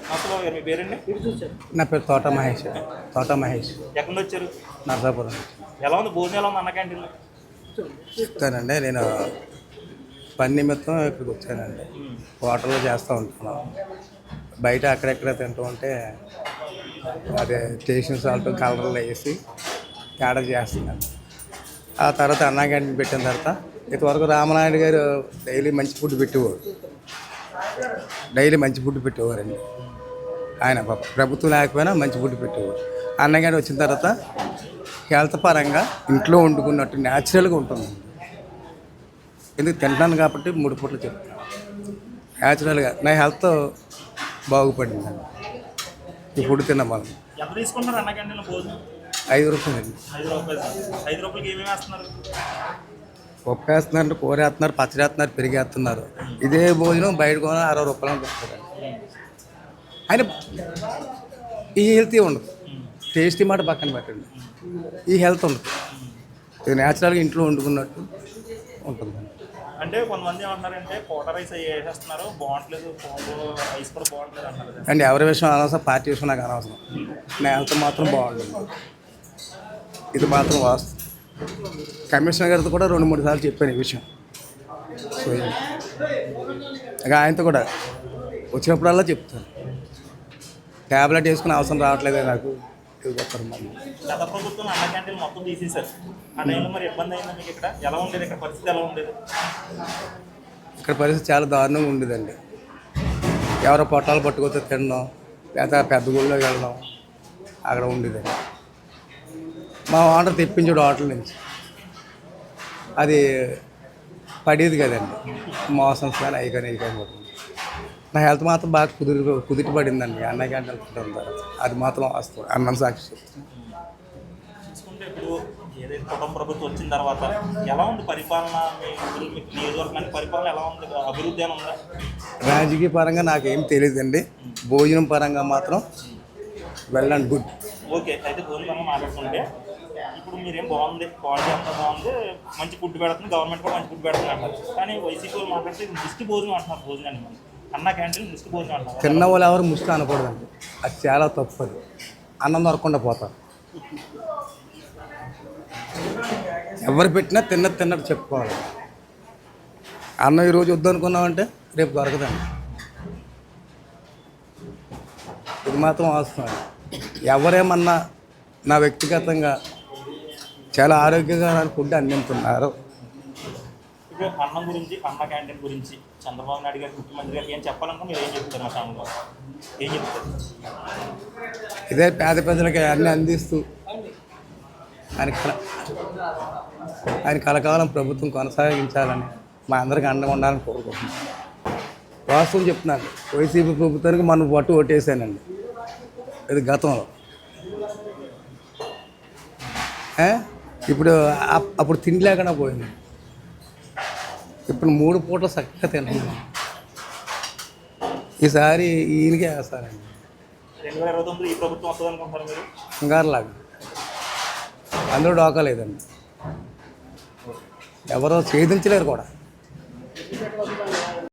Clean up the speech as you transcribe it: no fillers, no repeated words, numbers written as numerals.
నమస్తే గారు, మీ పేరండి? నా పేరు తోట మహేష్. తోట మహేష్. ఎక్కడి నుంచి వచ్చారు? నర్సాపురం. ఎలా ఉంది భోజనం, ఎలా ఉంది అన్న క్యాంటీన్లో? చెప్తానండి, నేను పని నిమిత్తం ఇక్కడికి వచ్చానండి. హోటల్లో చేస్తూ ఉంటాను. బయట అక్కడెక్కడ తింటూ ఉంటే అదే స్టేషన్ సాల్ట్ కలర్లు వేసి ఆర్డర్ చేస్తున్నాను. ఆ తర్వాత అన్నా క్యాంటీన్ పెట్టిన తర్వాత ఇంతవరకు రామనాయుడు గారు డైలీ మంచి ఫుడ్ పెట్టేవారు. పెట్టేవారండి ఆయన. ప్రభుత్వం లేకపోయినా మంచి ఫుడ్ పెట్టేవారు. అన్న క్యాంటీన్ వచ్చిన తర్వాత హెల్త్ పరంగా ఇంట్లో వండుకున్నట్టు న్యాచురల్గా ఉంటుంది. ఎందుకు తింటాను కాబట్టి 3 పూటలు చెప్తాను. న్యాచురల్గా నా హెల్త్ బాగుపడిందండి ఈ ఫుడ్ తిన్న మనం. ఎంత తీసుకుంటారు అన్న క్యాంటీన్లో భోజనం? 5 రూపాయలండి. 5 రూపాయలు. 5 రూపాయలకి ఏమేమి వేస్తున్నారు? పప్పు వేస్తున్నారు, కూర వేస్తున్నారు, పచ్చడి వేస్తున్నారు, పెరిగి వేస్తున్నారు. ఇదే భోజనం బయట కొన 60 రూపాయలు దొరుకుతుంది. ఆయన ఈ హెల్తీ ఉండదు. టేస్టీ మాట పక్కన పెట్టండి, ఈ హెల్త్ ఉండదు. ఇది న్యాచురల్గా ఇంట్లో వండుకున్నట్టు ఉంటుంది. అంటే కొంతమంది ఏమంటారంటే కోట రైస్ వేసేస్తున్నారు, బాగుంటలేదు, రైస్ కూడా బాగుంటలేదు అన్నారు. అండ్ ఎవరి విషయం అనవసరం, పార్టీ విషయం నాకు అనవసరం. నా హెల్త్ మాత్రం బాగుంటుంది, ఇది మాత్రం వాస్తవం. కమిషనర్ గారితో కూడా 2-3 సార్లు చెప్పాను ఈ విషయం. సో ఇక ఆయనతో కూడా వచ్చినప్పుడల్లా చెప్తాను, ట్యాబ్లెట్ వేసుకునే అవసరం రావట్లేదు నాకు. గత ప్రభుత్వం అన్న క్యాంటీన్ మొత్తం తీసేశారు. ఆ టైంలో మరి ఇబ్బంది అయిందా మీకు? ఇక్కడ ఎలా ఉండేది? ఇక్కడ పరిస్థితి ఎలా ఉండేది? ఇక్కడ పరిస్థితి చాలా దారుణంగా ఉండేదండి. ఎవరో పొట్టాలు పట్టుకొస్తే తినడం, లేదా పెద్ద గుళ్ళోకి వెళ్ళడం అక్కడ ఉండేదండి. మా ఆర్డర్ తెప్పించాడు హోటల్ నుంచి, అది పడేది కదండి. మోషన్స్ కానీ అవి కానీ ఇవి కానీ పడుతుంది. నా హెల్త్ మాత్రం బాగా కుదిరి పడిందండి అన్న క్యాంటీన్ తినడం ద్వారా. అది మాత్రం వస్తుంది, అన్నం సాక్షి చెప్తుంది. చూసుకుంటే ఇప్పుడు ఏదైతే కుటుంబ ప్రభుత్వం వచ్చిన తర్వాత ఎలా ఉంది పరిపాలన? మీ నియోజకవర్గానికి పరిపాలన ఎలా ఉంది? అభివృద్ధి అని ఉందా? రాజకీయ పరంగా నాకేం తెలియదండి. భోజనం పరంగా మాత్రం వెల్ అండ్ గుడ్. ఓకే, అయితే భోజనం పరంగా మాట్లాడుతుంటే ఇప్పుడు మీరేం బాగుంది, క్వాలిటీ అంతా బాగుంది, మంచి ఫుడ్ పెడుతుంది, గవర్నమెంట్ కూడా మంచి ఫుడ్ పెడుతుంది అంటారు. కానీ వైసీపీ వాళ్ళు మాట్లాడితే ముష్టి భోజనం అంటున్నారు. భోజనాన్ని మనం అన్న క్యాంటీన్ ముష్టి భోజనం అంటున్నారు. తిన్న వాళ్ళు ఎవరు ముష్టి అనకూడదండి, అది చాలా తప్పు. అది అన్నం దొరకకుండా పోతారు. ఎవరు పెట్టినా తిన్నట్టు చెప్పుకోవాలి. అన్నం ఈరోజు వద్దనుకున్నామంటే రేపు దొరకదండి, ఇది మాత్రం వాస్తవం. ఎవరేమన్నా నా వ్యక్తిగతంగా చాలా ఆరోగ్యంగా ఫుడ్ అందిస్తున్నారు. ఇప్పుడు అన్నం గురించి, అన్న క్యాంటీన్ గురించి చంద్రబాబు నాయుడు గారు ముఖ్యమంత్రి గారికి ఏం చెప్పాలనుకో మీరు ఏం చెప్తారు? మా ఛానల్లో ఏం చెప్తారు? ఇదే పేద ప్రజలకి అన్నీ అందిస్తూ ఆయన కలకాలం ప్రభుత్వం కొనసాగించాలని, మా అందరికీ అండగా ఉండాలని కోరుకుంటున్నాను. వాస్తవం చెప్తున్నాను, వైసీపీ ప్రభుత్వానికి మనం ఓటేసానండి. ఇది గతంలో. ఇప్పుడు అప్పుడు తిండి లేకుండా పోయింది. ఇప్పుడు 3 పూటలు చక్కగా తింటున్నాను. ఈసారి ఈయనకే వేస్తారండి. 2029 ఈ ప్రభుత్వం వస్తుంది అనుకుంటారు మీరు? బంగారులాగా అందరూ డోకాలేదండి, ఎవరో ఛేదించలేరు కూడా.